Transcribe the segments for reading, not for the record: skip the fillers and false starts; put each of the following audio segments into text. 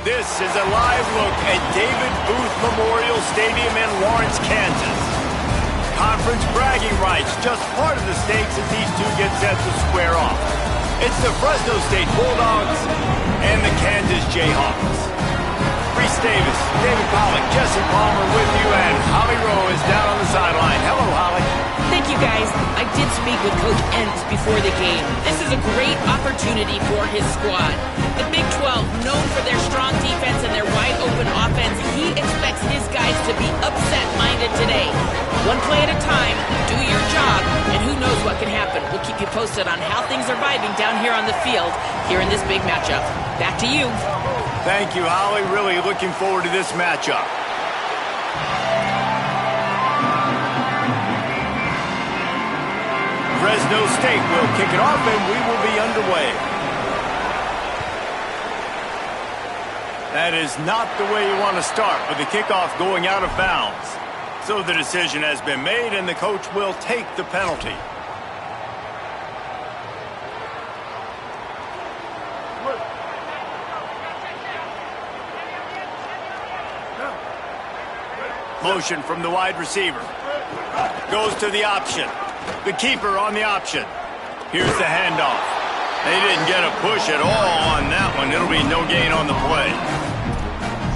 This is a live look at David Booth Memorial Stadium in Lawrence, Kansas. Conference bragging rights, just part of the stakes as these two get set to square off. It's the Fresno State Bulldogs and the Kansas Jayhawks. Reese Davis, David Pollack, Jesse Palmer with you, and Holly Rowe is down on the sideline. Hello, Holly. Thank you, guys. I did speak with Coach Entz before the game. This is a great opportunity for his squad. The Big 12, known for their strong defense and their wide-open offense, he expects his guys to be upset-minded today. One play at a time, do your job, and who knows what can happen. We'll keep you posted on how things are vibing down here on the field here in this big matchup. Back to you. Thank you, Holly. Really looking forward to this matchup. Fresno State will kick it off, and we will be underway. That is not the way you want to start, with the kickoff going out of bounds. So the decision has been made, and the coach will take the penalty. Motion from the wide receiver. Goes to the option. The keeper on the option. Here's the handoff. They didn't get a push at all on that one. It'll be no gain on the play.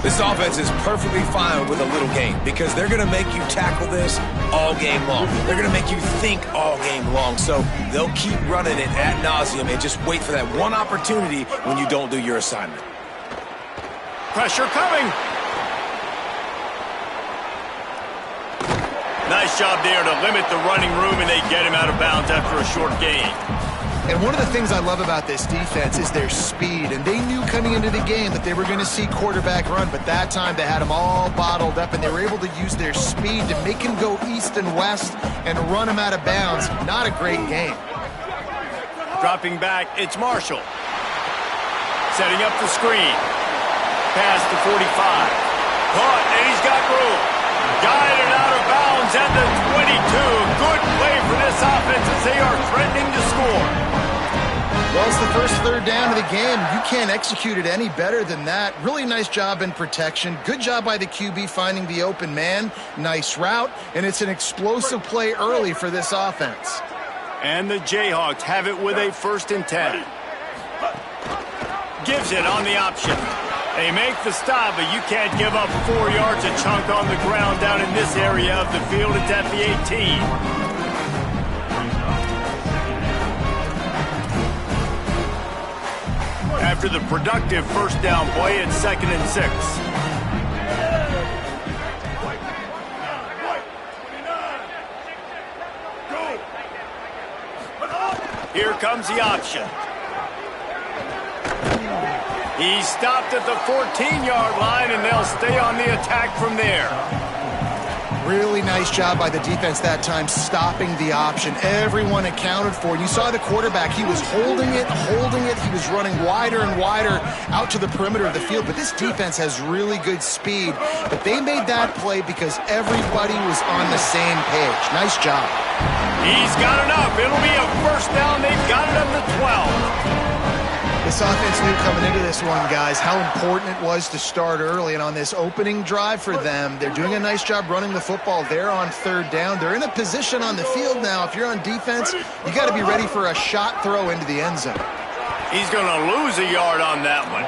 This offense is perfectly fine with a little gain because they're going to make you tackle this all game long. They're going to make you think all game long. So they'll keep running it ad nauseum and just wait for that one opportunity when you don't do your assignment. Pressure coming. Nice job there to limit the running room, and they get him out of bounds after a short gain. And one of the things I love about this defense is their speed. And they knew coming into the game that they were going to see quarterback run, but that time they had him all bottled up, and they were able to use their speed to make him go east and west and run him out of bounds. Not a great game. Dropping back, it's Marshall. Setting up the screen. Pass to 45. Caught, and he's got room. Guided out of bounds at the 22. Good play for this offense as they are threatening to score. Well, it's the first third down of the game. You can't execute it any better than that. Really nice job in protection. Good job by the QB finding the open man. Nice route, and it's an explosive play early for this offense. And the Jayhawks have it with a 1st and 10. Gives it on the option. They make the stop, but you can't give up 4 yards a chunk on the ground down in this area of the field. It's at the 18. After the productive first down play, it's 2nd and 6. Here comes the option. He stopped at the 14-yard line, and they'll stay on the attack from there. Really nice job by the defense that time, stopping the option. Everyone accounted for it. You saw the quarterback. He was holding it. He was running wider and wider out to the perimeter of the field. But this defense has really good speed. But they made that play because everybody was on the same page. Nice job. He's got enough. It'll be a 1st down. They've got it up to 12. This offense knew coming into this one, guys, how important it was to start early. And on this opening drive for them, they're doing a nice job running the football. They're on 3rd down. They're in a position on the field now. If you're on defense, you got to be ready for a shot throw into the end zone. He's going to lose a yard on that one.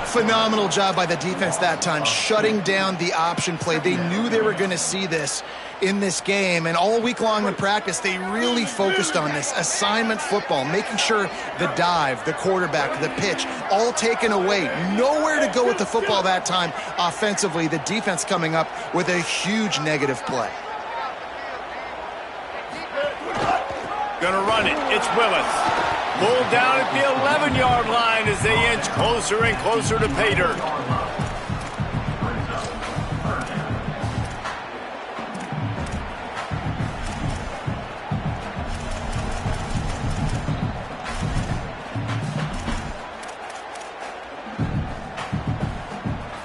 Phenomenal job by the defense that time, shutting down the option play. They knew they were going to see this in this game, and all week long in practice, they really focused on this assignment football, making sure the dive, the quarterback, the pitch, all taken away. Nowhere to go with the football that time offensively. The defense coming up with a huge negative play. Gonna run it. It's Willis. Pulled down at the 11-yard line as they inch closer and closer to pay dirt.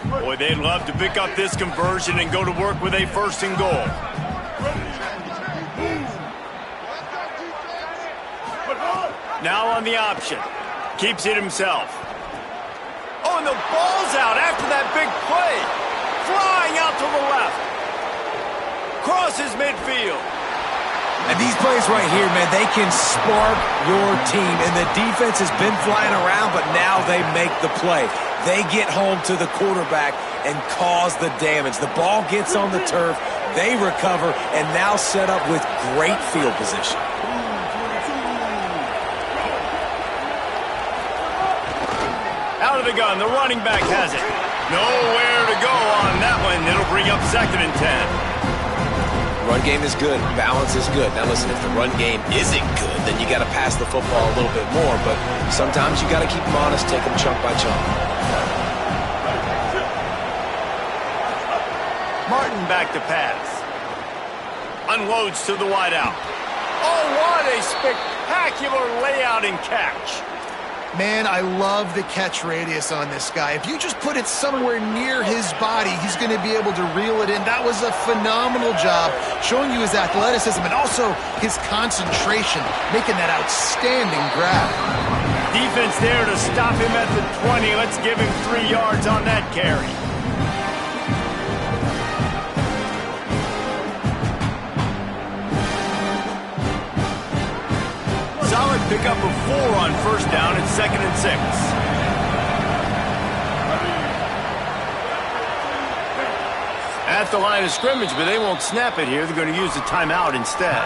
Boy, they'd love to pick up this conversion and go to work with a 1st and goal. Now on the option. Keeps it himself. and the ball's out after that big play. Flying out to the left. Crosses midfield. And these plays right here, man, they can spark your team. And the defense has been flying around, but now they make the play. They get home to the quarterback and cause the damage. The ball gets on the turf, they recover, and now set up with great field position. Out of the gun, the running back has it. Nowhere to go on that one. It'll bring up 2nd and 10. Run game is good. Balance is good. Now listen, if the run game isn't good, then you got to pass the football a little bit more. But sometimes you got to keep them honest, take them chunk by chunk. Martin back to pass. Unloads to the wideout. Oh, what a spectacular layout and catch. Man, I love the catch radius on this guy. If you just put it somewhere near his body, he's going to be able to reel it in. That was a phenomenal job, showing you his athleticism and also his concentration, making that outstanding grab. Defense there to stop him at the 20. Let's give him 3 yards on that carry. Solid pickup of 4 on 1st down and 2nd and 6. At the line of scrimmage, but they won't snap it here. They're going to use the timeout instead.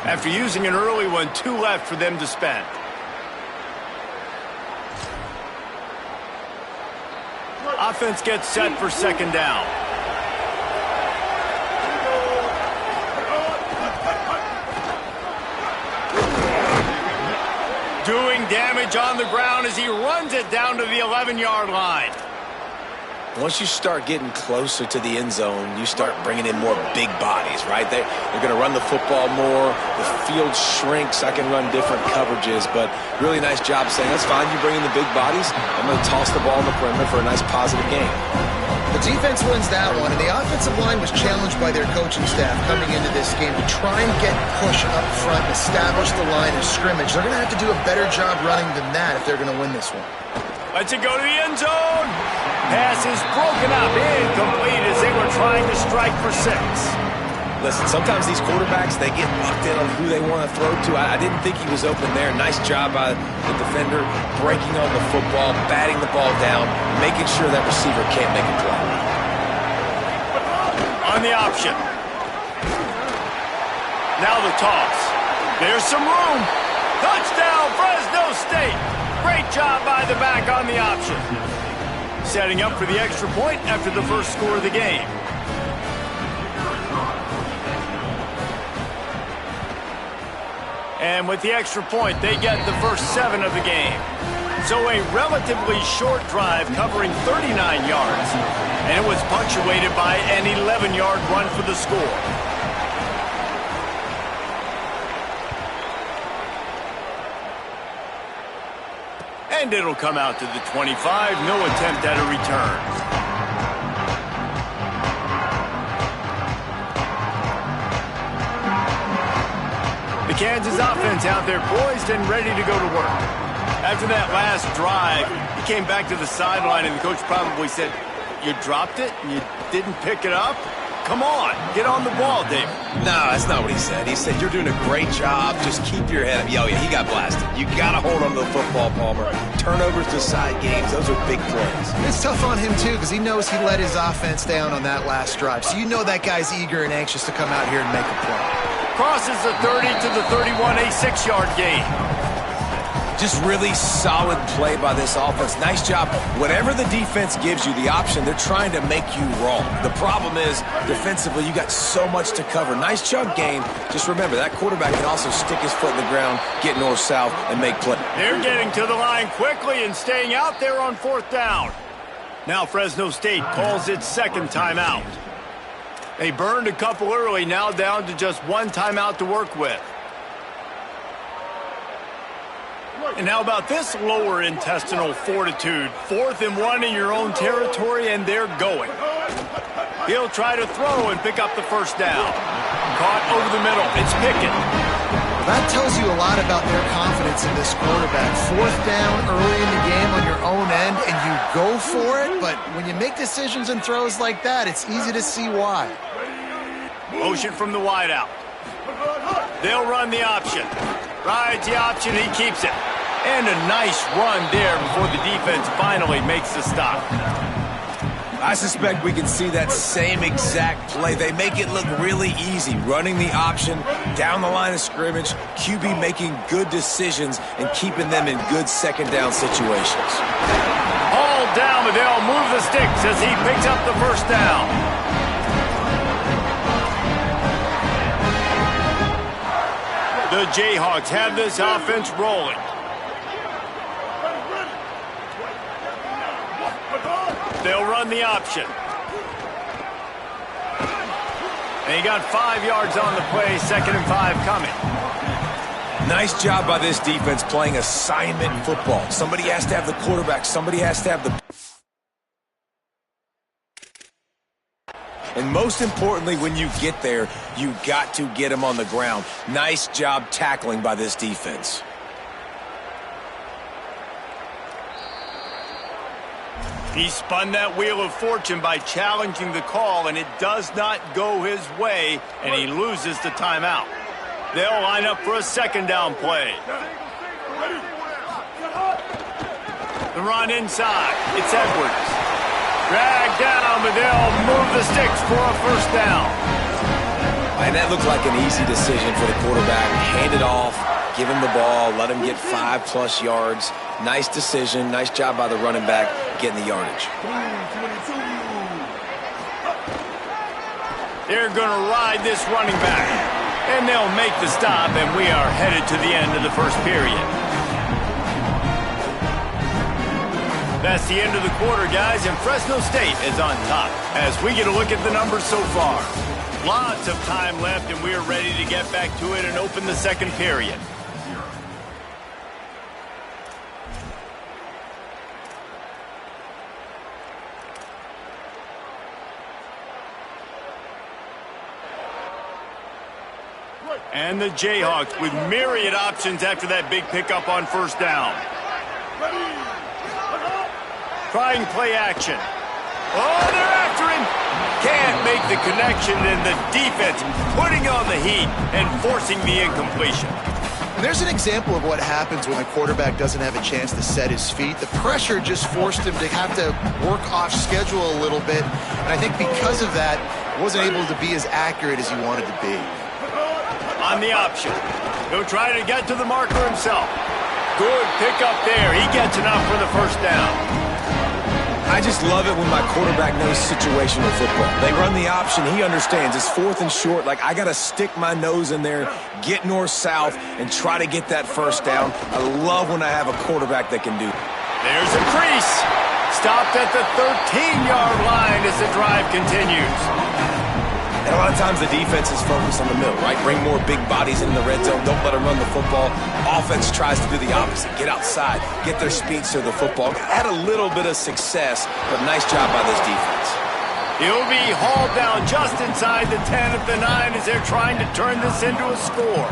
After using an early one, 2 left for them to spend. Offense gets set for 2nd down. Doing damage on the ground as he runs it down to the 11-yard line. Once you start getting closer to the end zone, you start bringing in more big bodies, right? They're going to run the football more. The field shrinks. I can run different coverages, but really nice job saying, that's fine, you bring in the big bodies. I'm going to toss the ball in the perimeter for a nice positive game. The defense wins that one, and the offensive line was challenged by their coaching staff coming into this game to try and get push up front and establish the line of scrimmage. They're going to have to do a better job running than that if they're going to win this one. Lets it go to the end zone. Pass is broken up, incomplete as they were trying to strike for 6. Listen, sometimes these quarterbacks, they get locked in on who they want to throw to. I didn't think he was open there. Nice job by the defender, breaking on the football, batting the ball down, making sure that receiver can't make a play. On the option. Now the toss. There's some room. Touchdown, Fresno State. Great job by the back on the option. Setting up for the extra point after the first score of the game. And with the extra point, they get the first 7 of the game. So a relatively short drive covering 39 yards. And it was punctuated by an 11-yard run for the score. And it'll come out to the 25. No attempt at a return. The Kansas offense out there poised and ready to go to work. After that last drive, he came back to the sideline, and the coach probably said, you dropped it and you didn't pick it up? Come on, get on the ball, David. No, that's not what he said. He said, you're doing a great job. Just keep your head up. Yo, yeah, he got blasted. You got to hold on to the football, Palmer. Turnovers decide games. Those are big plays. It's tough on him, too, because he knows he let his offense down on that last drive. So you know that guy's eager and anxious to come out here and make a play. Crosses the 30 to the 31, a 6-yard gain. Just really solid play by this offense. Nice job. Whatever the defense gives you, the option, they're trying to make you wrong. The problem is, defensively, you got so much to cover. Nice chunk gain. Just remember, that quarterback can also stick his foot in the ground, get north-south, and make play. They're getting to the line quickly and staying out there on 4th down. Now Fresno State calls its 2nd timeout. They burned a couple early, now down to just 1 timeout to work with. And how about this lower intestinal fortitude? 4th and 1 in your own territory, and they're going. He'll try to throw and pick up the first down. Caught over the middle. It's Pickett. That tells you a lot about their confidence in this quarterback. 4th down early in the game on your own end, and you go for it, but when you make decisions and throws like that, it's easy to see why. Motion from the wideout. They'll run the option. Rides the option, he keeps it. And a nice run there before the defense finally makes the stop. I suspect we can see that same exact play. They make it look really easy, running the option down the line of scrimmage, QB making good decisions and keeping them in good second down situations. All down, but they'll move the sticks as he picks up the first down. The Jayhawks have this offense rolling. They'll run the option. And he got 5 yards on the play, 2nd and 5 coming. Nice job by this defense playing assignment football. Somebody has to have the quarterback. Somebody has to have the... And most importantly, when you get there, you got to get him on the ground. Nice job tackling by this defense. He spun that wheel of fortune by challenging the call, and it does not go his way, and he loses the timeout. They'll line up for a 2nd down play. The run inside. It's Edwards. Dragged down, but they'll move the sticks for a 1st down. And that looked like an easy decision for the quarterback. Hand it off, give him the ball, let him get 5+ yards. Nice decision. Nice job by the running back getting the yardage. They're going to ride this running back. And they'll make the stop, and we are headed to the end of the 1st period. That's the end of the quarter, guys, and Fresno State is on top as we get a look at the numbers so far. Lots of time left, and we are ready to get back to it and open the 2nd period. And the Jayhawks with myriad options after that big pickup on 1st down. Trying play action. Oh, they're after him. Can't make the connection, and the defense putting on the heat and forcing the incompletion. There's an example of what happens when the quarterback doesn't have a chance to set his feet. The pressure just forced him to have to work off schedule a little bit, and I think because of that, wasn't able to be as accurate as he wanted to be. On the option. He'll try to get to the marker himself. Good pickup there. He gets enough for the 1st down. I just love it when my quarterback knows situational football. They run the option. He understands. It's 4th and short. Like, I got to stick my nose in there, get north-south, and try to get that 1st down. I love when I have a quarterback that can do it. There's a crease. Stopped at the 13-yard line as the drive continues. And a lot of times the defense is focused on the middle, right? Bring more big bodies in the red zone. Don't let them run the football. Offense tries to do the opposite. Get outside. Get their speeds to the football. Had a little bit of success, but nice job by this defense. He'll be hauled down just inside the 10 at the 9 as they're trying to turn this into a score.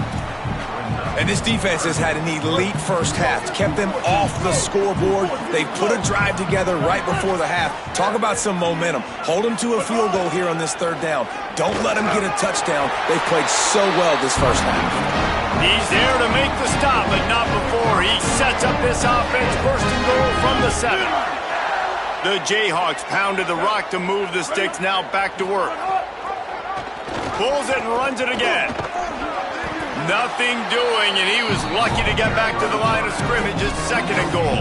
And this defense has had an elite 1st half. Kept them off the scoreboard. They put a drive together right before the half. Talk about some momentum. Hold them to a field goal here on this 3rd down. Don't let them get a touchdown. They've played so well this 1st half. He's there to make the stop, but not before. He sets up this offense 1st and goal from the 7. The Jayhawks pounded the rock to move the sticks. Now back to work. Pulls it and runs it again. Nothing doing, and he was lucky to get back to the line of scrimmage at 2nd and goal.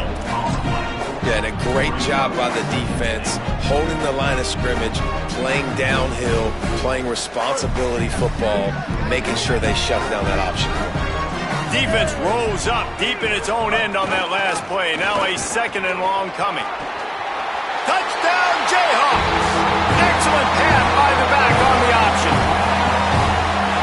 Yeah, and a great job by the defense, holding the line of scrimmage, playing downhill, playing responsibility football, making sure they shut down that option. Defense rose up deep in its own end on that last play. Now a 2nd and long coming. Touchdown, Jayhawks! Excellent pass by the back on the option.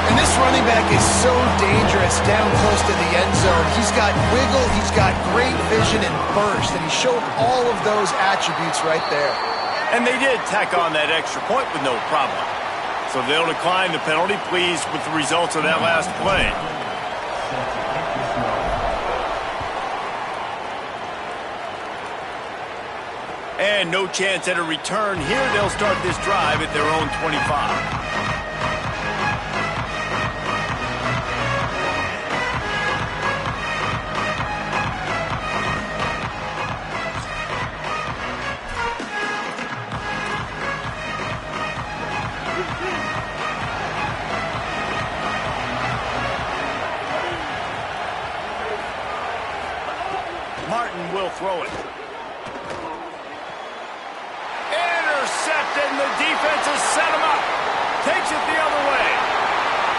And this running back is so dangerous down close to the end zone. He's got wiggle, he's got great vision and burst, and he showed all of those attributes right there. And they did tack on that extra point with no problem. So they'll decline the penalty, pleased with the results of that last play. And no chance at a return here. They'll start this drive at their own 25. Martin will throw it. Intercepted, and the defense has set him up. Takes it the other way.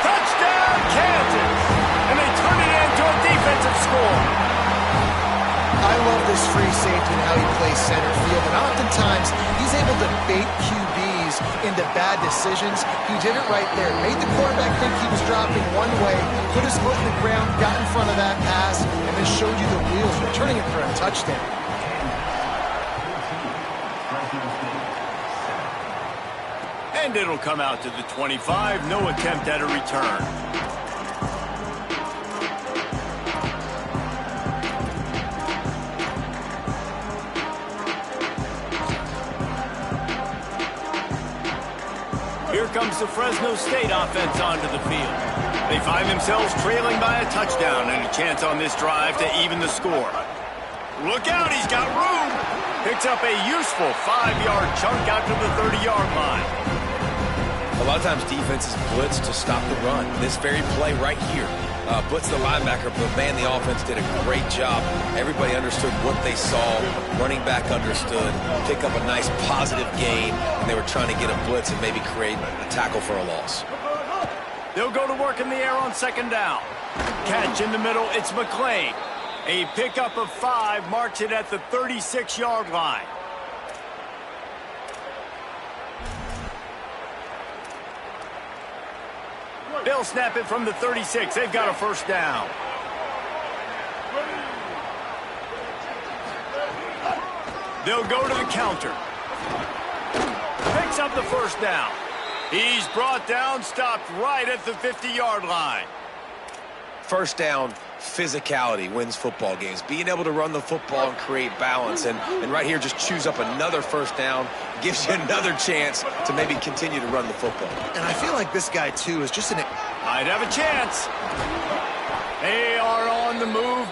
Touchdown, Kansas! And they turn it into a defensive score. I love this free safety and how he plays center field. And oftentimes, he's able to bait QBs into bad decisions. He did it right there. Made the quarterback think he was dropping one way, put his foot in the ground, got in front of that pass, and then showed you the wheels, returning it for a touchdown. And it'll come out to the 25. No attempt at a return. Here comes the Fresno State offense onto the field. They find themselves trailing by a touchdown and a chance on this drive to even the score. Look out, he's got room. Picks up a useful 5-yard chunk out to the 30-yard line. A lot of times defenses blitz to stop the run. This very play right here, blitz the linebacker, but man, the offense did a great job. Everybody understood what they saw. Running back understood. Pick up a nice positive gain, and they were trying to get a blitz and maybe create a tackle for a loss. They'll go to work in the air on second down. Catch in the middle, it's McClain. A pickup of 5 marks it at the 36-yard line. They'll snap it from the 36. They've got a first down. They'll go to the counter. Picks up the first down. He's brought down, stopped right at the 50-yard line. First down, physicality wins football games. Being able to run the football and create balance. And right here, just choose up another first down. Gives you another chance to maybe continue to run the football. And I feel like this guy, too, is just might have a chance. They are on the move.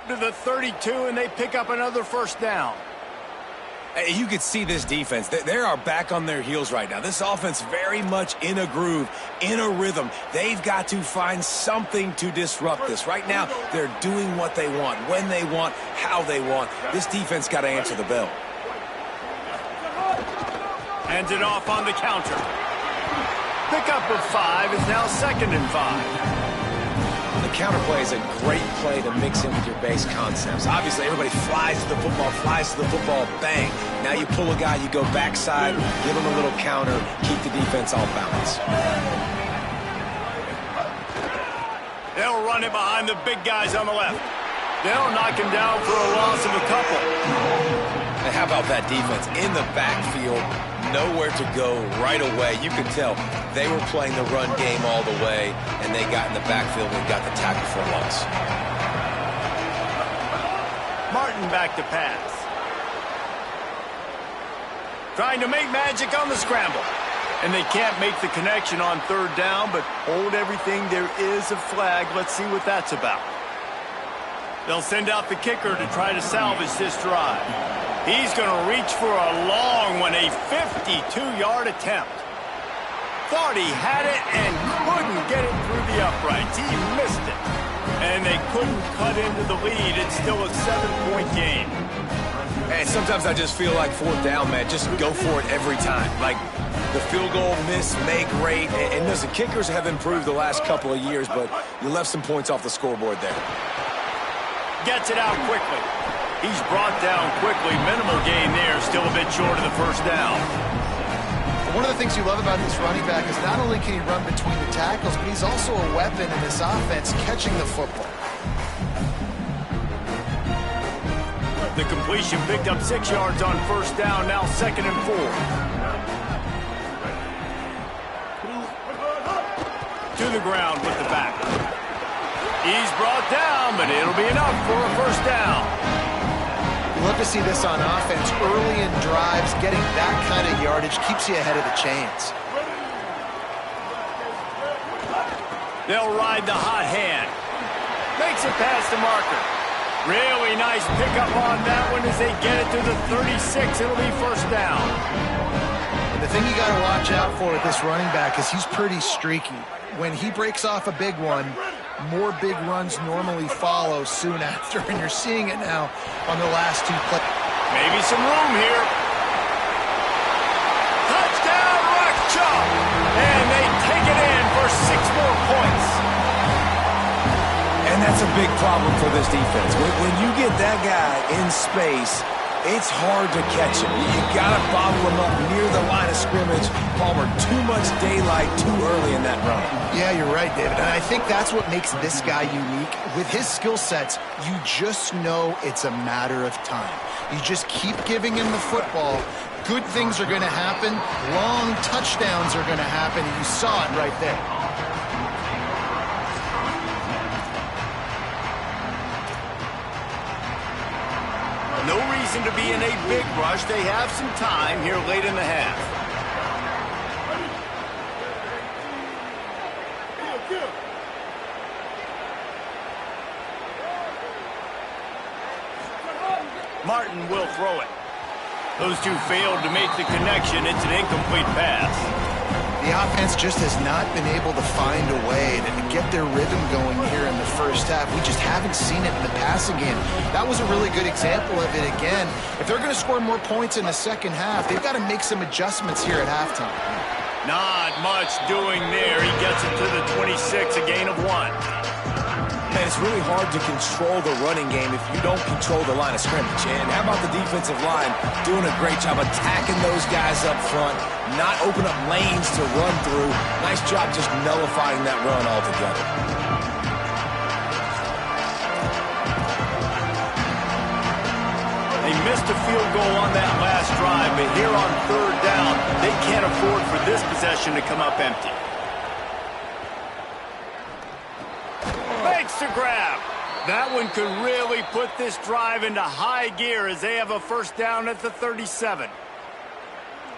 To the 32, and they pick up another first down. You could see this defense. They are back on their heels right now. This offense very much in a groove, in a rhythm. They've got to find something to disrupt this. Right now, they're doing what they want, when they want, how they want. This defense got to answer the bell. Hands it off on the counter. Pickup of 5 is now 2nd and 5. The counter play is a great play to mix in with your base concepts. Obviously, everybody flies to the football, bang. Now you pull a guy, you go backside, give him a little counter, keep the defense off balance. They'll run it behind the big guys on the left. They'll knock him down for a loss of a couple. And how about that defense in the backfield? Nowhere to go right away. You could tell they were playing the run game all the way, and they got in the backfield and got the tackle for a loss. Martin back to pass. Trying to make magic on the scramble. And they can't make the connection on 3rd down, but hold everything. There is a flag. Let's see what that's about. They'll send out the kicker to try to salvage this drive. He's going to reach for a long one, a 52-yard attempt. Thought he had it and couldn't get it through the uprights. He missed it. And they couldn't cut into the lead. It's still a 7-point game. And sometimes I just feel like 4th down, man. Just go for it every time. Like the field goal, miss, make, rate. And listen, kickers have improved the last couple of years, but you left some points off the scoreboard there. Gets it out quickly. He's brought down quickly. Minimal gain there. Still a bit short of the first down. One of the things you love about this running back is not only can he run between the tackles, but he's also a weapon in this offense catching the football. The completion picked up 6 yards on first down, now 2nd and 4. To the ground with the back. He's brought down, but it'll be enough for a first down. You love to see this on offense. Early in drives, getting that kind of yardage keeps you ahead of the chains. They'll ride the hot hand. Makes it past the marker. Really nice pickup on that one as they get it to the 36. It'll be first down. And the thing you got to watch out for with this running back is he's pretty streaky. When he breaks off a big one, more big runs normally follow soon after, and you're seeing it now on the last 2 plays. Maybe some room here. Touchdown, Rock Chalk! And they take it in for 6 more points. And that's a big problem for this defense. When you get that guy in space, it's hard to catch him. You got to bottle him up near the line of scrimmage. Palmer, too much daylight too early in that run. Yeah, you're right, David. And I think that's what makes this guy unique. With his skill sets, you just know it's a matter of time. You just keep giving him the football. Good things are going to happen. Long touchdowns are going to happen. And you saw it right there. No reason to be in a big rush. They have some time here late in the half. Martin will throw it. Those two failed to make the connection. It's an incomplete pass. The offense just has not been able to find a way to get their rhythm going here in the first half. We just haven't seen it in the passing game. That was a really good example of it again. If they're going to score more points in the second half, they've got to make some adjustments here at halftime. Not much doing there. He gets it to the 26, a gain of 1. Man, it's really hard to control the running game if you don't control the line of scrimmage. And how about the defensive line doing a great job attacking those guys up front, not open up lanes to run through. Nice job just nullifying that run altogether. They missed a field goal on that last drive, but here on 3rd down, they can't afford for this possession to come up empty. Makes the grab. That one could really put this drive into high gear as they have a first down at the 37.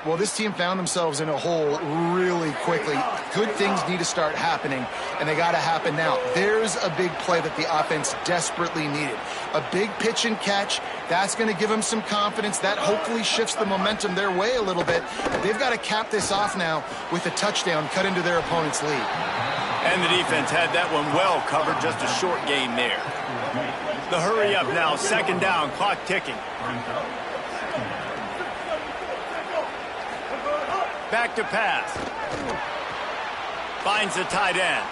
Well, this team found themselves in a hole really quickly. Good things need to start happening, and they got to happen now. There's a big play that the offense desperately needed. A big pitch and catch. That's going to give them some confidence. That hopefully shifts the momentum their way a little bit. They've got to cap this off now with a touchdown cut into their opponent's lead. And the defense had that one well covered, just a short gain there. The hurry up now, 2nd down, clock ticking. Back to pass. Finds the tight end.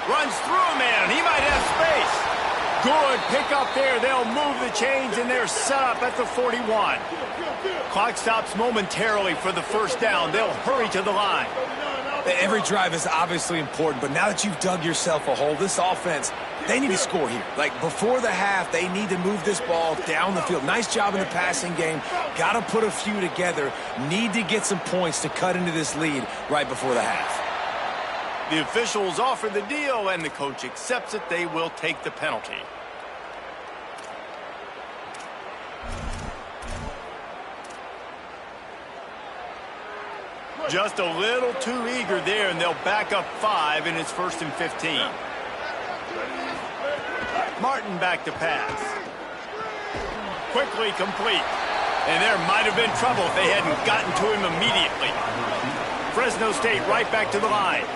Runs through a man. He might have space. Good pick up there. They'll move the chains, and they're set up at the 41. Clock stops momentarily for the first down. They'll hurry to the line. Every drive is obviously important, but now that you've dug yourself a hole, this offense, they need to score here. Like, before the half, they need to move this ball down the field. Nice job in the passing game. Got to put a few together. Need to get some points to cut into this lead right before the half. The officials offer the deal, and the coach accepts it. They will take the penalty. Just a little too eager there, and they'll back up 5, and it's 1st and 15. Martin back to pass. Quickly complete. And there might have been trouble if they hadn't gotten to him immediately. Fresno State right back to the line.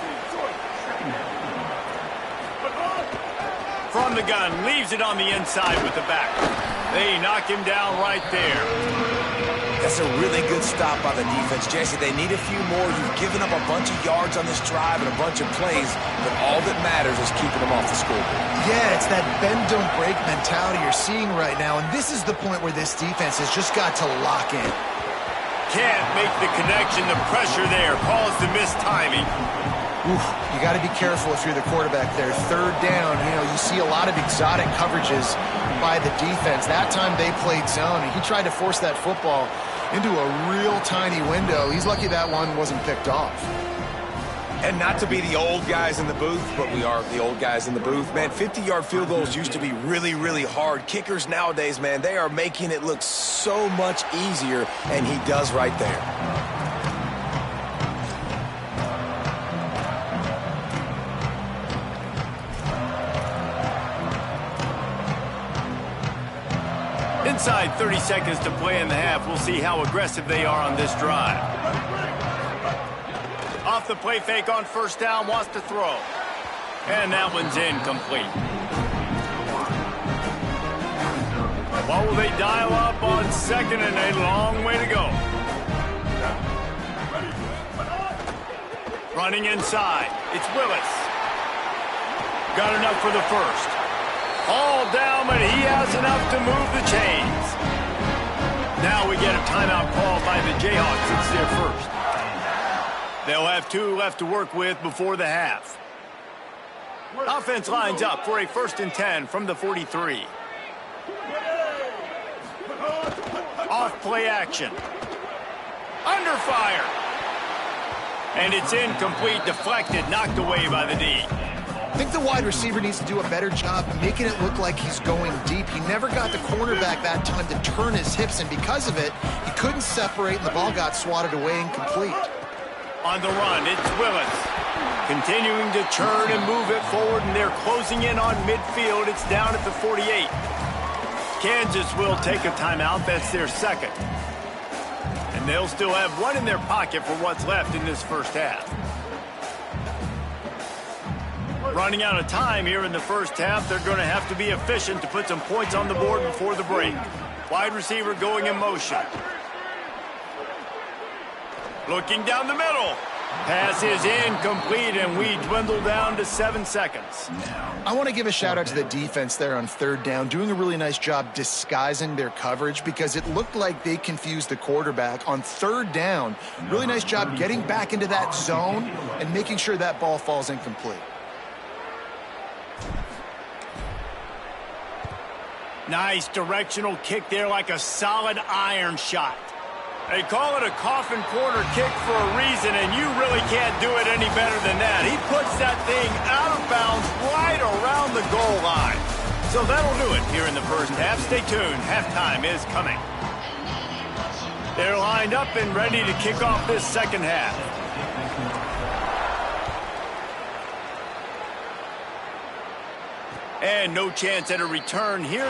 From the gun, leaves it on the inside with the back. They knock him down right there. That's a really good stop by the defense. Jesse, they need a few more. You've given up a bunch of yards on this drive and a bunch of plays, but all that matters is keeping them off the scoreboard. Yeah, it's that bend, don't break mentality you're seeing right now, and this is the point where this defense has just got to lock in. Can't make the connection. The pressure there caused the missed timing. Oof, you got to be careful if you're the quarterback there. 3rd down, you see a lot of exotic coverages by the defense. That time they played zone, and he tried to force that football into a real tiny window. He's lucky that one wasn't picked off. And not to be the old guys in the booth, but we are the old guys in the booth. Man, 50-yard field goals used to be really, really hard. Kickers nowadays, man, they are making it look so much easier, and he does right there. Inside 30 seconds to play in the half. We'll see how aggressive they are on this drive. Off the play fake on first down, wants to throw. And that one's incomplete. What will they dial up on second, and a long way to go. Running inside, it's Willis. Got enough for the first. All down, but he has enough to move the chains. Now we get a timeout call by the Jayhawks. It's their first. They'll have 2 left to work with before the half. Offense lines up for a 1st and 10 from the 43. Off play action. Under fire. And it's incomplete, deflected, knocked away by the D. I think the wide receiver needs to do a better job making it look like he's going deep. He never got the cornerback that time to turn his hips, and because of it, he couldn't separate, and the ball got swatted away incomplete. On the run, it's Willis. Continuing to turn and move it forward, and they're closing in on midfield. It's down at the 48. Kansas will take a timeout. That's their second. And they'll still have one in their pocket for what's left in this first half. Running out of time here in the first half. They're going to have to be efficient to put some points on the board before the break. Wide receiver going in motion. Looking down the middle. Pass is incomplete, and we dwindle down to 7 seconds. I want to give a shout-out to the defense there on 3rd down, doing a really nice job disguising their coverage because it looked like they confused the quarterback. On 3rd down, really nice job getting back into that zone and making sure that ball falls incomplete. Nice directional kick there, like a solid iron shot. They call it a coffin corner kick for a reason, and you really can't do it any better than that. He puts that thing out of bounds right around the goal line. So that'll do it here in the first half. Stay tuned. Halftime is coming. They're lined up and ready to kick off this second half. And no chance at a return here.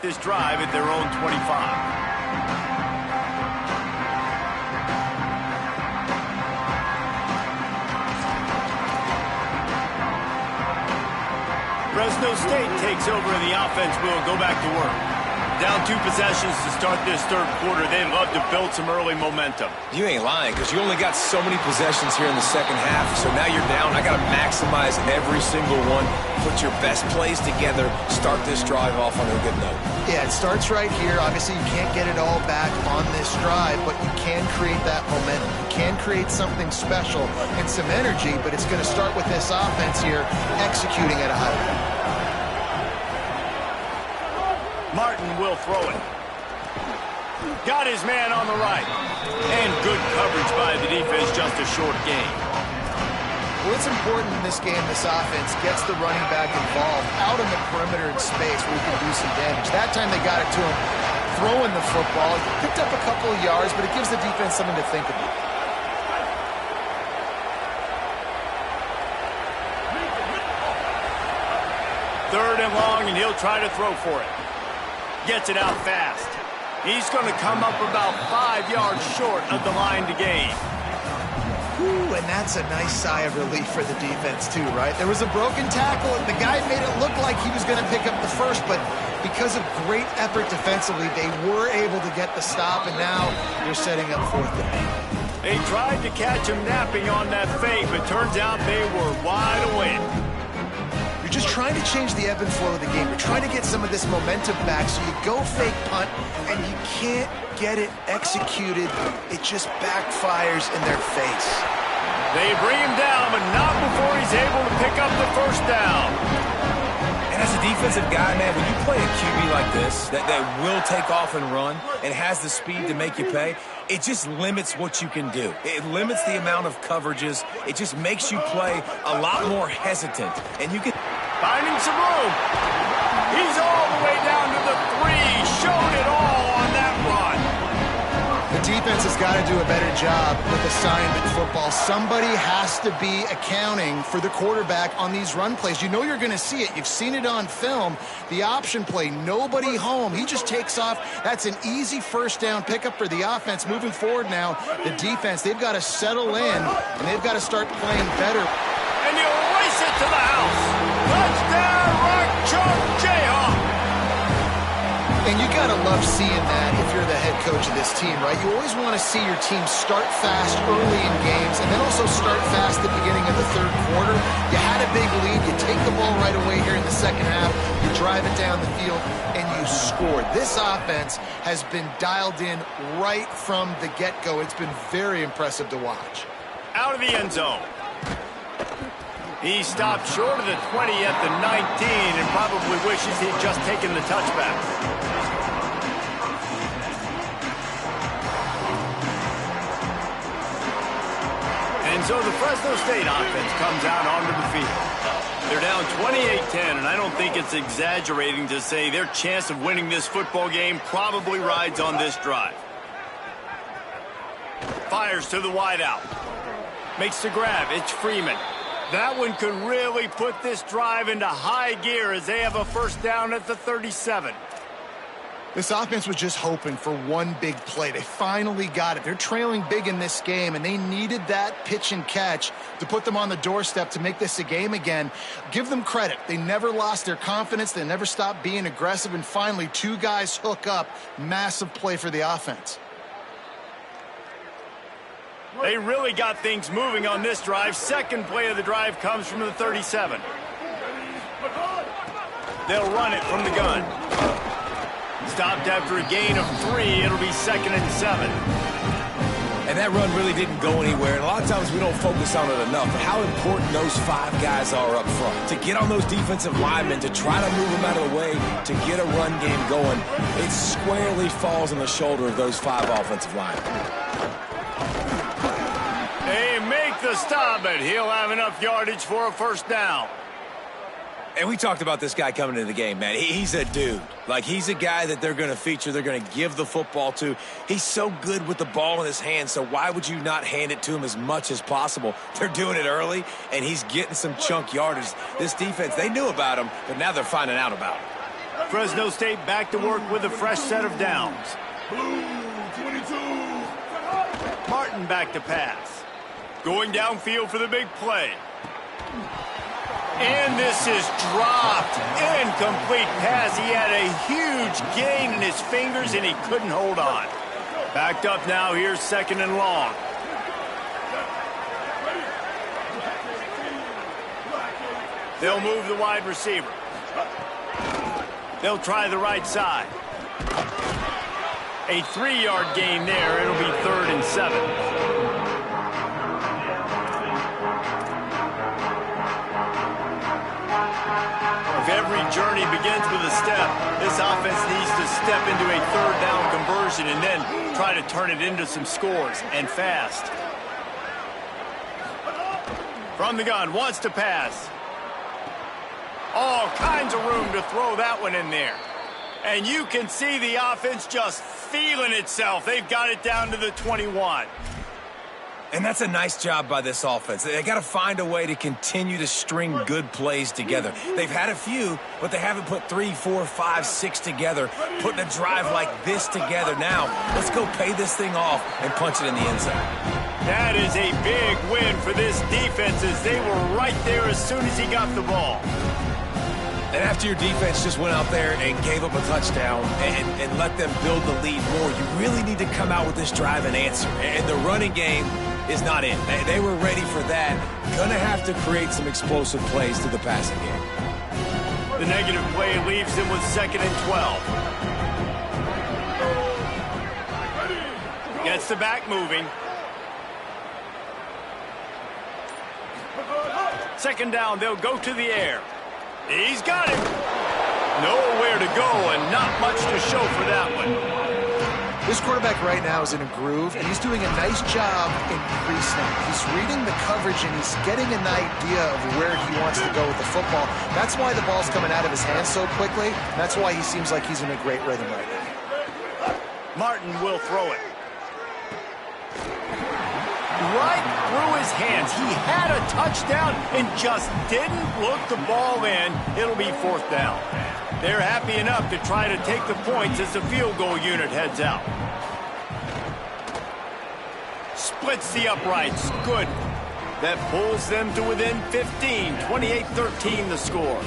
this drive at their own 25. Fresno State takes over and the offense will go back to work. Down 2 possessions to start this third quarter. They'd love to build some early momentum. You ain't lying, because you only got so many possessions here in the second half, so now you're down. I got to maximize every single one. Put your best plays together. Start this drive off on a good note. Yeah, it starts right here. Obviously, you can't get it all back on this drive, but you can create that momentum. You can create something special and some energy, but it's going to start with this offense here executing at a high level. Martin will throw it. Got his man on the right. And good coverage by the defense, just a short gain. Well, it's important in this game, this offense gets the running back involved out in the perimeter in space where he can do some damage. That time they got it to him throwing the football. He picked up a couple of yards, but it gives the defense something to think about. Third and long, and he'll try to throw for it. Gets it out fast. He's going to come up about 5 yards short of the line to gain. Ooh, and that's a nice sigh of relief for the defense too, right? There was a broken tackle, and the guy made it look like he was going to pick up the first, but because of great effort defensively, they were able to get the stop, and now they're setting up fourth down. They tried to catch him napping on that fake, but turns out they were wide awake. You're just trying to change the ebb and flow of the game. You're trying to get some of this momentum back, so you go fake punt, and you can't get it executed. It just backfires in their face. They bring him down, but not before he's able to pick up the first down. And as a defensive guy, man, when you play a QB like this, that will take off and run and has the speed to make you pay, it just limits what you can do. It limits the amount of coverages. It just makes you play a lot more hesitant. And you can... Finding some room. He's all the way down to the 3. Showed it all on that run. The defense has got to do a better job with assignment football. Somebody has to be accounting for the quarterback on these run plays. You know you're going to see it. You've seen it on film. The option play, nobody home. He just takes off. That's an easy first down pickup for the offense. Moving forward now, the defense, they've got to settle in, and they've got to start playing better. And he'll race it to the house. Touchdown, Rock Chalk Jayhawk. And you got to love seeing that if you're the head coach of this team, right? You always want to see your team start fast early in games and then also start fast at the beginning of the third quarter. You had a big lead. You take the ball right away here in the second half. You drive it down the field, and you score. This offense has been dialed in right from the get-go. It's been very impressive to watch. Out of the end zone. He stopped short of the 20 at the 19 and probably wishes he'd just taken the touchback. And so the Fresno State offense comes out onto the field. They're down 28-10, and I don't think it's exaggerating to say their chance of winning this football game probably rides on this drive. Fires to the wideout. Makes the grab. It's Freeman. That one could really put this drive into high gear as they have a first down at the 37. This offense was just hoping for one big play. They finally got it. They're trailing big in this game, and they needed that pitch and catch to put them on the doorstep to make this a game again. Give them credit. They never lost their confidence. They never stopped being aggressive, and finally, 2 guys hook up. Massive play for the offense. They really got things moving on this drive. Second play of the drive comes from the 37. They'll run it from the gun. Stopped after a gain of 3. It'll be 2nd and 7. And that run really didn't go anywhere. And a lot of times we don't focus on it enough. But how important those 5 guys are up front. To get on those defensive linemen, to try to move them out of the way, to get a run game going, it squarely falls on the shoulder of those 5 offensive linemen. They make the stop, but he'll have enough yardage for a first down. And we talked about this guy coming into the game, man. He's a dude. Like, he's a guy that they're going to feature, they're going to give the football to. He's so good with the ball in his hand, so why would you not hand it to him as much as possible? They're doing it early, and he's getting some chunk yardage. This defense, they knew about him, but now they're finding out about him. Fresno State back to work with a fresh set of downs. Martin back to pass. Going downfield for the big play. And this is dropped. Incomplete pass. He had a huge gain in his fingers, and he couldn't hold on. Backed up now. Here's 2nd and long. They'll move the wide receiver. They'll try the right side. A 3-yard gain there. It'll be 3rd and 7. If every journey begins with a step, this offense needs to step into a 3rd down conversion and then try to turn it into some scores, and fast. From the gun, wants to pass. All kinds of room to throw that one in there. And you can see the offense just feeling itself. They've got it down to the 21. And that's a nice job by this offense. They got to find a way to continue to string good plays together. They've had a few, but they haven't put 3, 4, 5, 6 together, putting a drive like this together. Now, let's go pay this thing off and punch it in the end zone. That is a big win for this defense, as they were right there as soon as he got the ball. And after your defense just went out there and gave up a touchdown and let them build the lead more, you really need to come out with this drive and answer. And the running game is not in. They were ready for that. Gonna have to create some explosive plays through the passing game. The negative play leaves them with 2nd and 12. Gets the back moving. 2nd down, they'll go to the air. He's got him. Nowhere to go and not much to show for that one. This quarterback right now is in a groove, and he's doing a nice job in pre-snap. He's reading the coverage, and he's getting an idea of where he wants to go with the football. That's why the ball's coming out of his hands so quickly, and that's why he seems like he's in a great rhythm right now. Martin will throw it. Right through his hands. He had a touchdown and just didn't look the ball in. It'll be 4th down. They're happy enough to try to take the points as the field goal unit heads out. Splits the uprights. Good. That pulls them to within 15. 28-13 the score.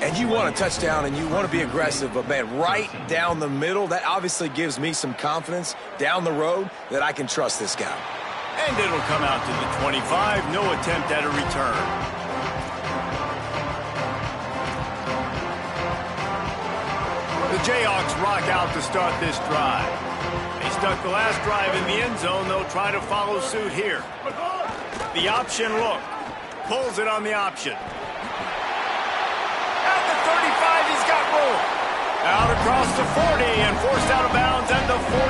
And you want a touchdown and you want to be aggressive, but man, right down the middle, that obviously gives me some confidence down the road that I can trust this guy. And it'll come out to the 25. No attempt at a return. The Jayhawks rock out to start this drive. They stuck the last drive in the end zone. They'll try to follow suit here. The option look. Pulls it on the option. At the 35, he's got room. Out across the 40 and forced out of bounds at the 42.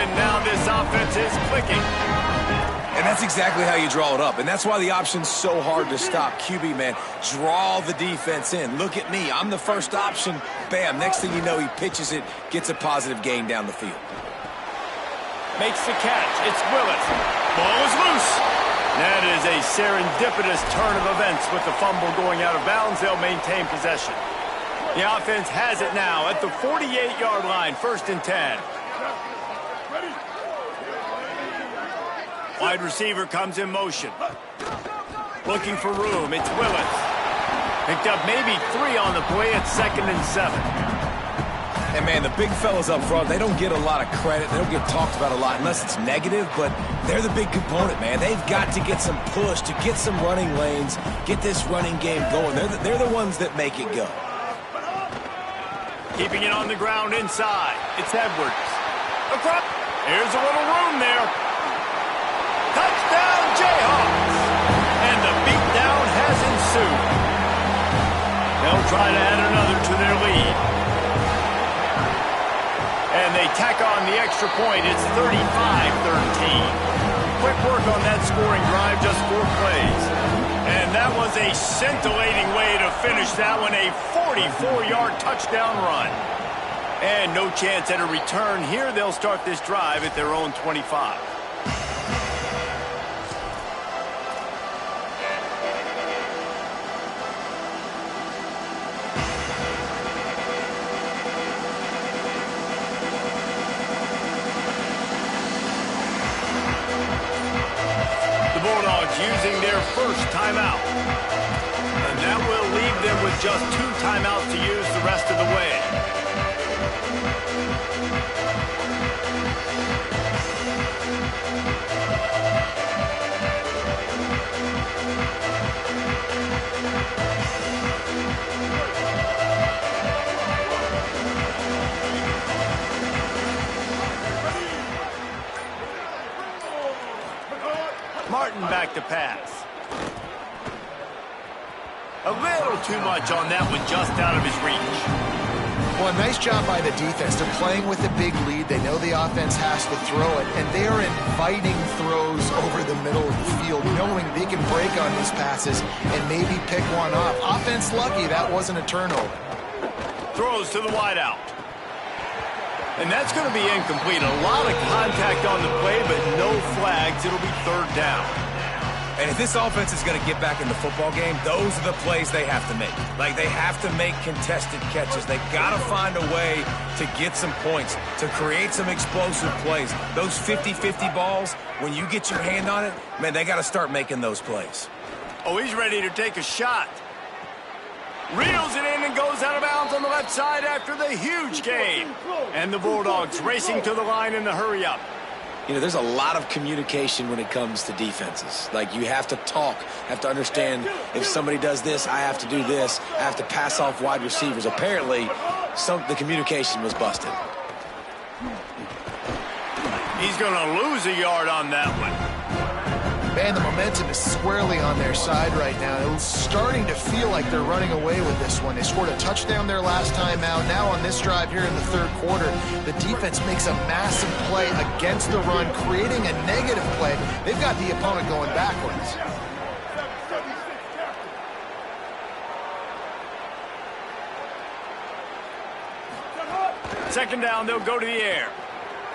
And now this offense is clicking. And that's exactly how you draw it up. And that's why the option's so hard to stop. QB, man, draw the defense in. Look at me. I'm the first option. Bam. Next thing you know, he pitches it, gets a positive gain down the field. Makes the catch. It's Willis. Ball is loose. That is a serendipitous turn of events with the fumble going out of bounds. They'll maintain possession. The offense has it now at the 48-yard line, 1st and 10. Wide receiver comes in motion. Looking for room. It's Willis. Picked up maybe 3 on the play at 2nd and 7. And, man, the big fellas up front, they don't get a lot of credit. They don't get talked about a lot unless it's negative, but they're the big component, man. They've got to get some push, to get some running lanes, get this running game going. They're the ones that make it go. Keeping it on the ground inside. It's Edwards. Across. Here's a little room there. Touchdown, Jayhawks! And the beatdown has ensued. They'll try to add another to their lead. And they tack on the extra point. It's 35-13. Quick work on that scoring drive, just 4 plays. And that was a scintillating way to finish that one, a 44-yard touchdown run. And no chance at a return here. They'll start this drive at their own 25. using their first timeout. And that will leave them with just 2 timeouts to use the rest of the way. Martin back to pass. A little too much on that one, just out of his reach. Well, a nice job by the defense. They're playing with a big lead. They know the offense has to throw it, and they are inviting throws over the middle of the field, knowing they can break on these passes and maybe pick one off. Offense lucky that wasn't a turnover. Throws to the wideout. And that's going to be incomplete. A lot of contact on the play, but no flags. It'll be 3rd down. And if this offense is going to get back in the football game, those are the plays they have to make. Like, they have to make contested catches. They've got to find a way to get some points, to create some explosive plays. Those 50-50 balls, when you get your hand on it, man, they got to start making those plays. Oh, he's ready to take a shot. Reels it in and goes out of bounds on the left side after the huge gain. And the Bulldogs racing to the line in the hurry-up. You know, there's a lot of communication when it comes to defenses. Like, you have to talk, have to understand if somebody does this, I have to do this. I have to pass off wide receivers. Apparently, the communication was busted. He's going to lose a yard on that one. Man, the momentum is squarely on their side right now. It's starting to feel like they're running away with this one. They scored a touchdown their last time out. Now on this drive here in the 3rd quarter, the defense makes a massive play against the run, creating a negative play. They've got the opponent going backwards. Second down, they'll go to the air.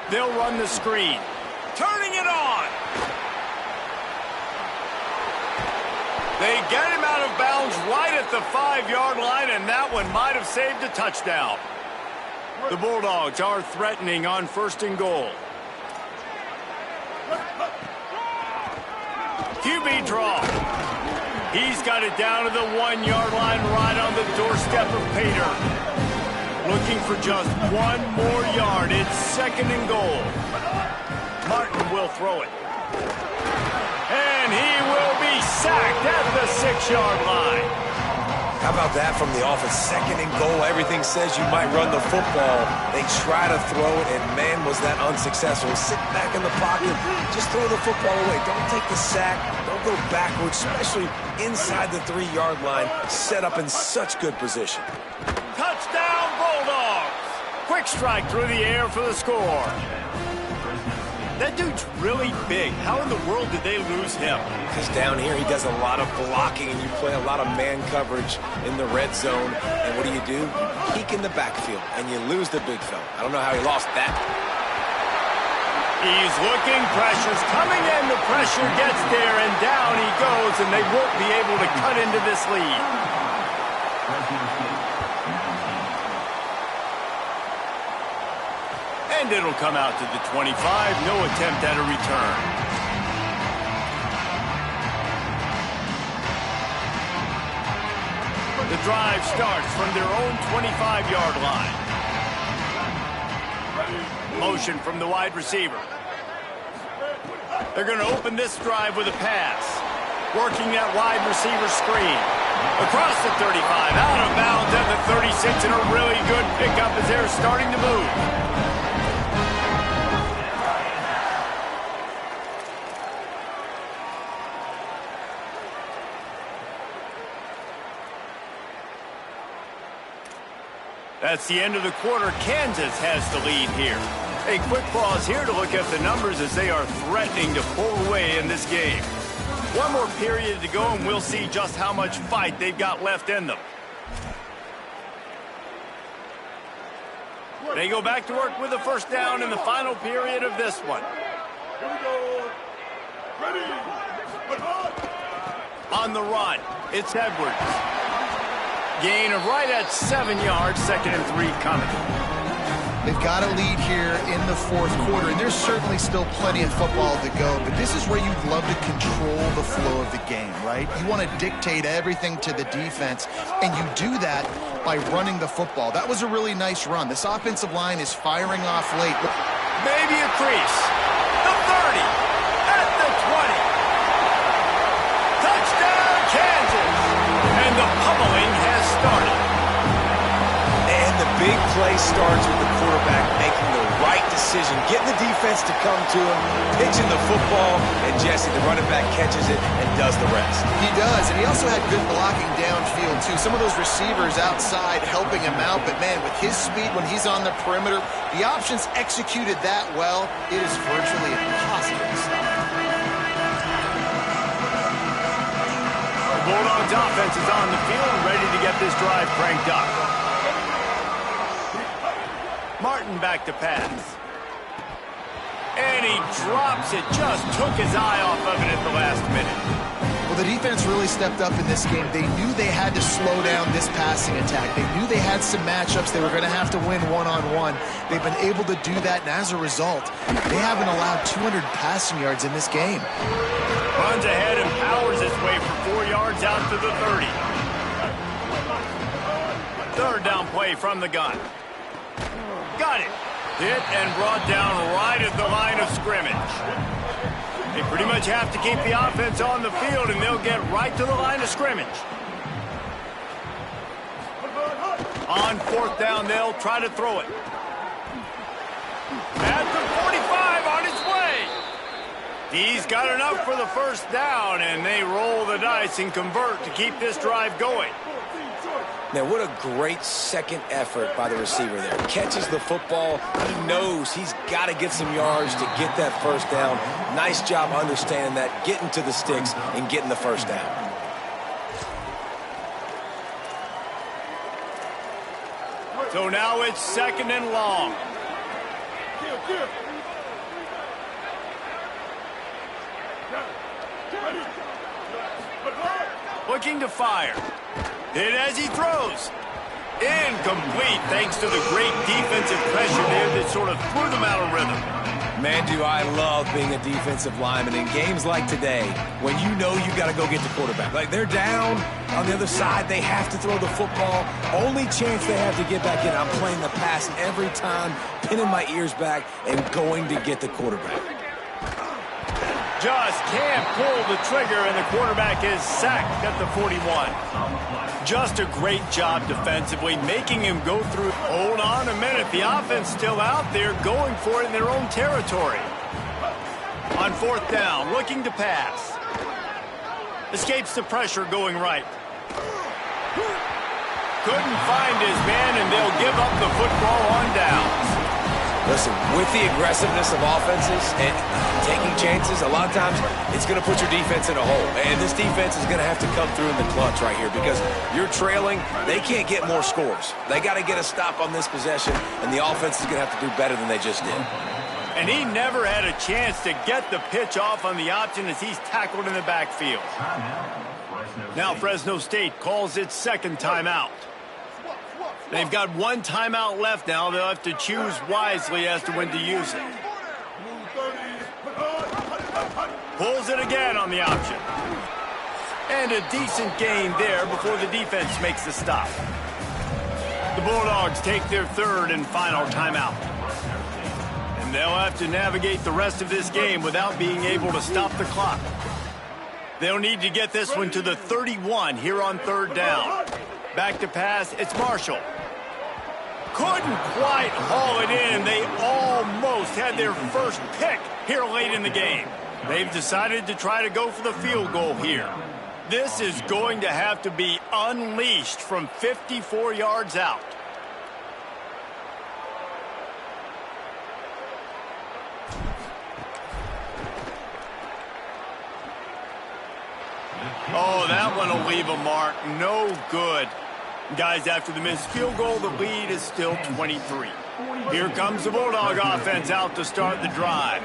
They'll run the screen. Turning it on. They get him out of bounds right at the 5-yard line, and that one might have saved a touchdown. The Bulldogs are threatening on 1st and goal. QB draw. He's got it down to the 1-yard line right on the doorstep of Pater. Looking for just 1 more yard. It's 2nd and goal. Martin will throw it. And he will be sacked at the 6-yard line. How about that from the offense? 2nd and goal. Everything says you might run the football. They try to throw it, and man, was that unsuccessful. Sit back in the pocket. Just throw the football away. Don't take the sack. Don't go backwards, especially inside the 3-yard line. Set up in such good position. Touchdown, Bulldogs. Quick strike through the air for the score. That dude's really big. How in the world did they lose him? Because down here he does a lot of blocking, and you play a lot of man coverage in the red zone. And what do? You peek in the backfield, and you lose the big fella. I don't know how he lost that. He's looking, pressure's coming in, the pressure gets there, and down he goes, and they won't be able to cut into this lead. And it'll come out to the 25, no attempt at a return. The drive starts from their own 25-yard line. Motion from the wide receiver. They're going to open this drive with a pass. Working that wide receiver screen. Across the 35, out of bounds at the 36, and a really good pickup as they're starting to move. That's the end of the quarter. Kansas has the lead here. A quick pause here to look at the numbers as they are threatening to pull away in this game. One more period to go, and we'll see just how much fight they've got left in them. They go back to work with a 1st down in the final period of this one. Here we go. Ready. On the run, it's Edwards. Gain of right at 7 yards, 2nd and 3 coming. They've got a lead here in the fourth quarter, and there's certainly still plenty of football to go, but this is where you'd love to control the flow of the game, right? You want to dictate everything to the defense, and you do that by running the football. That was a really nice run. This offensive line is firing off late. Maybe a crease. The 30. At the 20. Touchdown, Kansas. And the pummeling has started. And the big play starts with the quarterback making the right decision, getting the defense to come to him, pitching the football, and Jesse, the running back, catches it and does the rest. He does, and he also had good blocking downfield, too. Some of those receivers outside helping him out, but, man, with his speed when he's on the perimeter, the options executed that well, it is virtually impossible to stop. The Bulldogs offense is on the field, ready to get this drive cranked up. Martin back to pass. And he drops it. Just took his eye off of it at the last minute. Well, the defense really stepped up in this game. They knew they had to slow down this passing attack. They knew they had some matchups they were going to have to win one-on-one. They've been able to do that, and as a result, they haven't allowed 200 passing yards in this game. Runs ahead and powers his way for 4 yards out to the 30. Third down play from the gun. Got it. Hit and brought down right at the line of scrimmage. They pretty much have to keep the offense on the field, and they'll get right to the line of scrimmage. On fourth down, they'll try to throw it. At the 45, on its way. He's got enough for the first down, and they roll the dice and convert to keep this drive going. Now, what a great second effort by the receiver there. Catches the football. He knows he's got to get some yards to get that first down. Nice job understanding that, getting to the sticks and getting the first down. So now it's second and long. Looking to fire. Hit as he throws. Incomplete, thanks to the great defensive pressure there that sort of threw them out of rhythm. Man, do I love being a defensive lineman in games like today when you know you got to go get the quarterback. Like, they're down on the other side. They have to throw the football. Only chance they have to get back in. I'm playing the pass every time, pinning my ears back and going to get the quarterback. Just can't pull the trigger, and the quarterback is sacked at the 41. Just a great job defensively, making him go through. Hold on a minute. The offense still out there going for it in their own territory. On fourth down, looking to pass. Escapes the pressure going right. Couldn't find his man, and they'll give up the football on downs. Listen, with the aggressiveness of offenses and taking chances, a lot of times it's going to put your defense in a hole. And this defense is going to have to come through in the clutch right here because you're trailing. They can't get more scores. They got to get a stop on this possession, and the offense is going to have to do better than they just did. And he never had a chance to get the pitch off on the option as he's tackled in the backfield. Now Fresno State calls its second timeout. They've got one timeout left now. They'll have to choose wisely as to when to use it. Pulls it again on the option. And a decent gain there before the defense makes the stop. The Bulldogs take their third and final timeout. And they'll have to navigate the rest of this game without being able to stop the clock. They'll need to get this one to the 31 here on third down. Back to pass, it's Marshall. Couldn't quite haul it in. They almost had their first pick here late in the game. They've decided to try to go for the field goal here. This is going to have to be unleashed from 54 yards out. Oh, that one will leave a mark. No good. Guys, after the missed field goal, the lead is still 23. Here comes the Bulldog offense out to start the drive.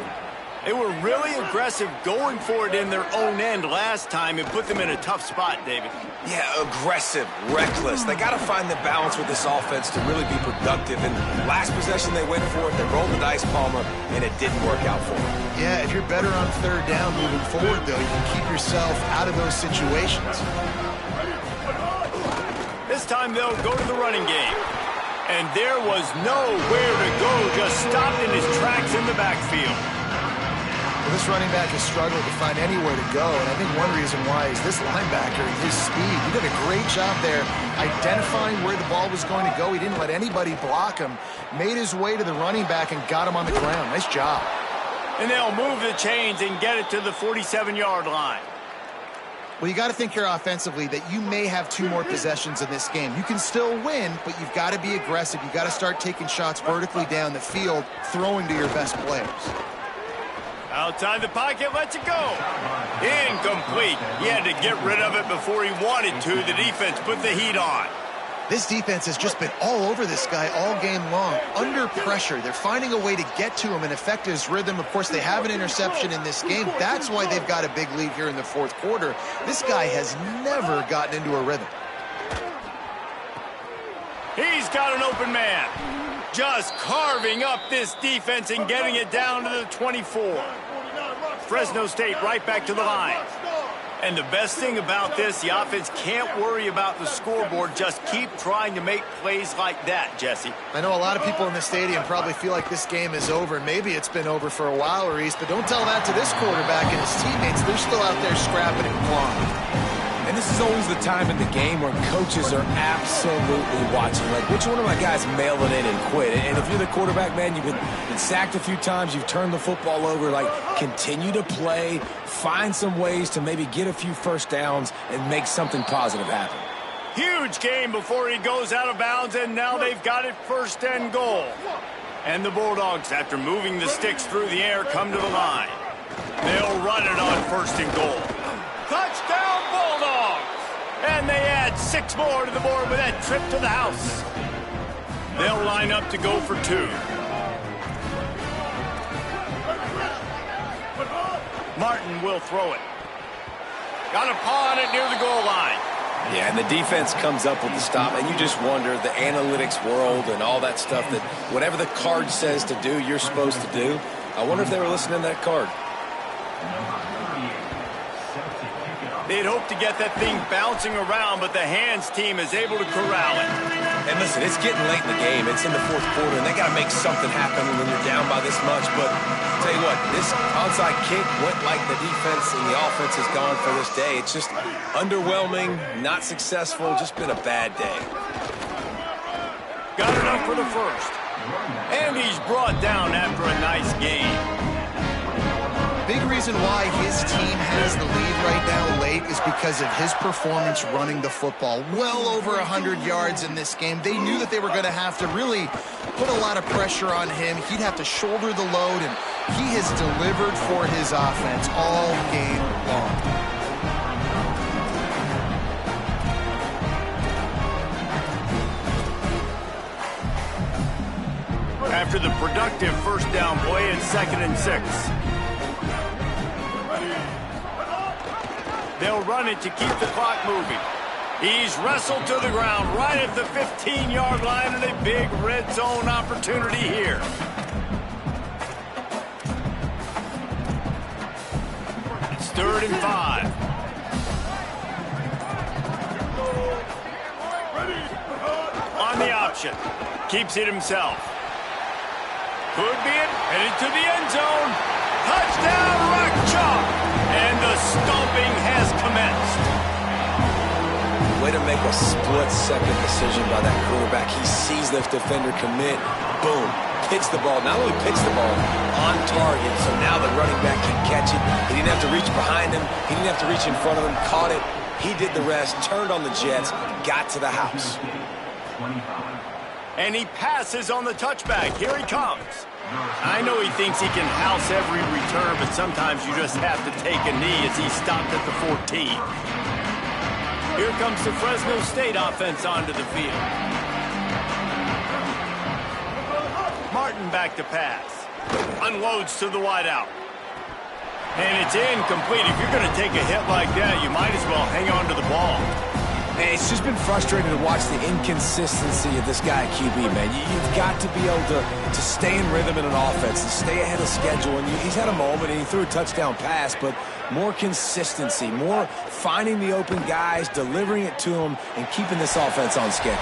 They were really aggressive going for it in their own end last time and put them in a tough spot, David. Yeah, aggressive, reckless. They got to find the balance with this offense to really be productive. And last possession they went for it, they rolled the dice, Palmer, and it didn't work out for them. Yeah, if you're better on third down moving forward, though, you can keep yourself out of those situations. This time they'll go to the running game. And there was nowhere to go, just stopped in his tracks in the backfield. Well, this running back has struggled to find anywhere to go, and I think one reason why is this linebacker and his speed. He did a great job there identifying where the ball was going to go. He didn't let anybody block him, made his way to the running back and got him on the ground. Nice job. And they'll move the chains and get it to the 47-yard line. Well, you got to think here offensively that you may have 2 more possessions in this game. You can still win, but you've got to be aggressive. You've got to start taking shots vertically down the field, throwing to your best players. Outside the pocket, lets it go. Incomplete. He had to get rid of it before he wanted to. The defense put the heat on. This defense has just been all over this guy all game long. Under pressure, they're finding a way to get to him and affect his rhythm. Of course, they have an interception in this game. That's why they've got a big lead here in the fourth quarter. This guy has never gotten into a rhythm. He's got an open man. Just carving up this defense and getting it down to the 24. Fresno State right back to the line. And the best thing about this, the offense can't worry about the scoreboard. Just keep trying to make plays like that, Jesse. I know a lot of people in the stadium probably feel like this game is over. Maybe it's been over for a while, Reese, but don't tell that to this quarterback and his teammates. They're still out there scrapping and clawing. And this is always the time in the game where coaches are absolutely watching. Like, which one of my guys mail it in and quit? And if you're the quarterback, man, you've been sacked a few times, you've turned the football over, like, continue to play, find some ways to maybe get a few first downs and make something positive happen. Huge game before he goes out of bounds, and now they've got it first and goal. And the Bulldogs, after moving the sticks through the air, come to the line. They'll run it on first and goal. Touchdown, Bulldogs! And they add 6 more to the board with that trip to the house. They'll line up to go for 2. Martin will throw it. Got a paw on it near the goal line. Yeah, and the defense comes up with the stop, and you just wonder, the analytics world and all that stuff, that whatever the card says to do, you're supposed to do. I wonder if they were listening to that card. They'd hope to get that thing bouncing around, but the hands team is able to corral it. And listen, it's getting late in the game. It's in the fourth quarter, and they got to make something happen when you're down by this much. But I'll tell you what, this onside kick went like the defense and the offense is gone for this day. It's just underwhelming, not successful, just been a bad day. Got enough for the first. And he's brought down after a nice game. Big reason why his team has the lead right now late is because of his performance running the football. Well over 100 yards in this game. They knew that they were going to have to really put a lot of pressure on him. He'd have to shoulder the load, and he has delivered for his offense all game long. After the productive first down play, it's 2nd and 6. They'll run it to keep the clock moving. He's wrestled to the ground right at the 15-yard line, and a big red zone opportunity here. It's 3rd and 5. On the option. Keeps it himself. Could be it. Headed to the end zone. Touchdown, Rock Chalk. And the stomping has commenced. Way to make a split-second decision by that quarterback. He sees the defender commit. Boom. Hits the ball. Not only hits the ball, on target. So now the running back can catch it. He didn't have to reach behind him. He didn't have to reach in front of him. Caught it. He did the rest. Turned on the Jets. Got to the house. And he passes on the touchback. Here he comes. I know he thinks he can house every return, but sometimes you just have to take a knee as he stopped at the 14. Here comes the Fresno State offense onto the field. Martin back to pass. Unloads to the wideout. And it's incomplete. If you're going to take a hit like that, you might as well hang on to the ball. And it's just been frustrating to watch the inconsistency of this guy at QB, man. You've got to be able to stay in rhythm in an offense, to stay ahead of schedule. And he's had a moment, and he threw a touchdown pass, but more consistency, more finding the open guys, delivering it to them, and keeping this offense on schedule.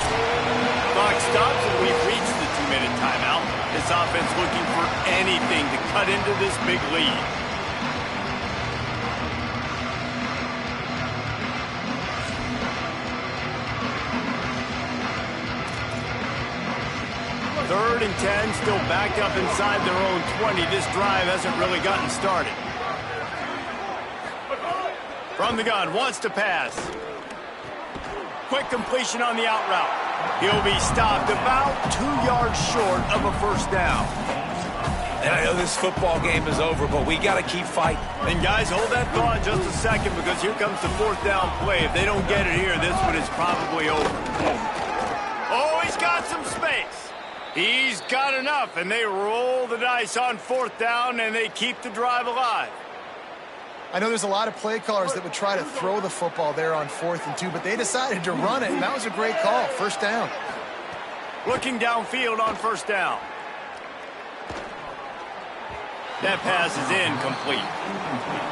Clock stops, and we've reached the 2-minute timeout. This offense looking for anything to cut into this big lead. Third and 10, still backed up inside their own 20. This drive hasn't really gotten started. From the gun, wants to pass. Quick completion on the out route. He'll be stopped about 2 yards short of a first down. And I know this football game is over, but we got to keep fighting. And guys, hold that thought just a second, because here comes the fourth down play. If they don't get it here, this one is probably over. Oh, he's got some space. He's got enough, and they roll the dice on fourth down, and they keep the drive alive. I know there's a lot of play callers that would try to throw the football there on 4th and 2, but they decided to run it, and that was a great call. First down. Looking downfield on first down. That pass is incomplete.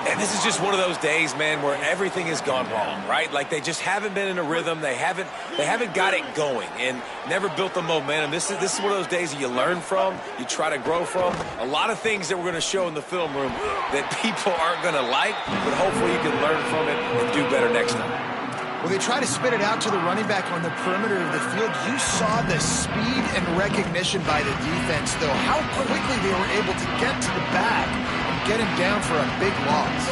And this is just one of those days, man, where everything has gone wrong, right? Like they just haven't been in a rhythm. They haven't got it going and never built the momentum. This is one of those days that you learn from, you try to grow from. A lot of things that we're going to show in the film room that people aren't going to like, but hopefully you can learn from it and do better next time. Well, they try to spit it out to the running back on the perimeter of the field. You saw the speed and recognition by the defense, though. How quickly they were able to get to the back and get him down for a big loss.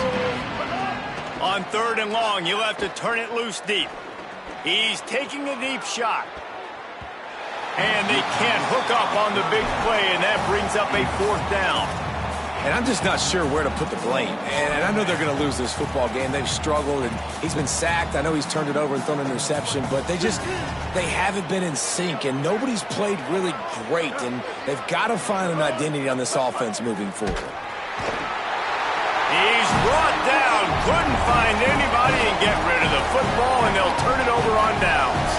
On third and long, you'll have to turn it loose deep. He's taking a deep shot. And they can't hook up on the big play, and that brings up a fourth down. And I'm just not sure where to put the blame. And I know they're going to lose this football game. They've struggled, and he's been sacked. I know he's turned it over and thrown an interception, but they haven't been in sync, and nobody's played really great, and they've got to find an identity on this offense moving forward. He's brought down, couldn't find anybody and get rid of the football, and they'll turn it over on downs.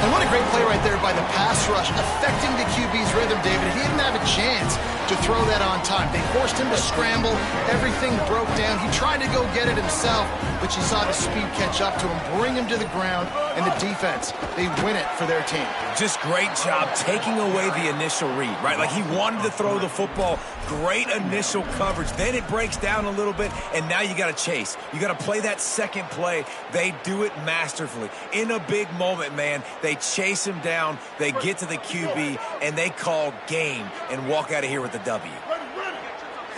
And what a great play right there by the pass rush, affecting the QB's rhythm, David. He didn't have a chance to throw that on time. They forced him to scramble. Everything broke down. He tried to go get it himself, but you saw the speed catch up to him, bring him to the ground, and the defense, they win it for their team. Just great job taking away the initial read, right? Like he wanted to throw the football. Great initial coverage. Then it breaks down a little bit, and now you got to chase. You got to play that second play. They do it masterfully. In a big moment, man, they chase him down, they get to the QB, and they call game and walk out of here with the W.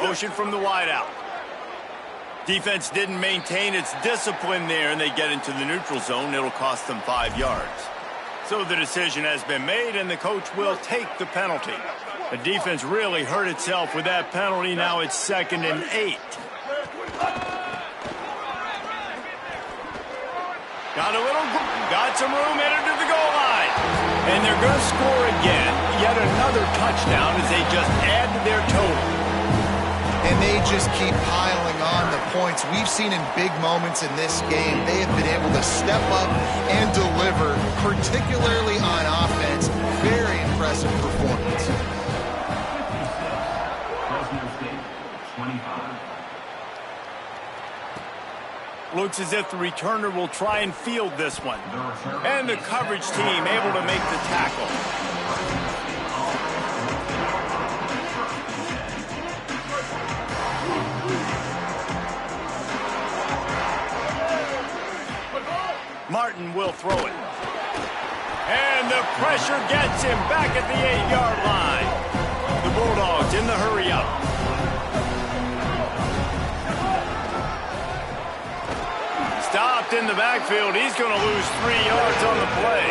Motion from the wideout. Defense didn't maintain its discipline there, and they get into the neutral zone. It'll cost them 5 yards. So the decision has been made, and the coach will take the penalty. The defense really hurt itself with that penalty. Now it's 2nd and 8. Got some room, headed to the goal line. And they're going to score again. Yet another touchdown as they just add to their total. And they just keep piling on the points. We've seen in big moments in this game, they have been able to step up and deliver, particularly on offense. Very impressive performance. Looks as if the returner will try and field this one. And the coverage team able to make the tackle. Martin will throw it. And the pressure gets him back at the 8-yard line. The Bulldogs in the hurry up. Stopped in the backfield. He's going to lose 3 yards on the play.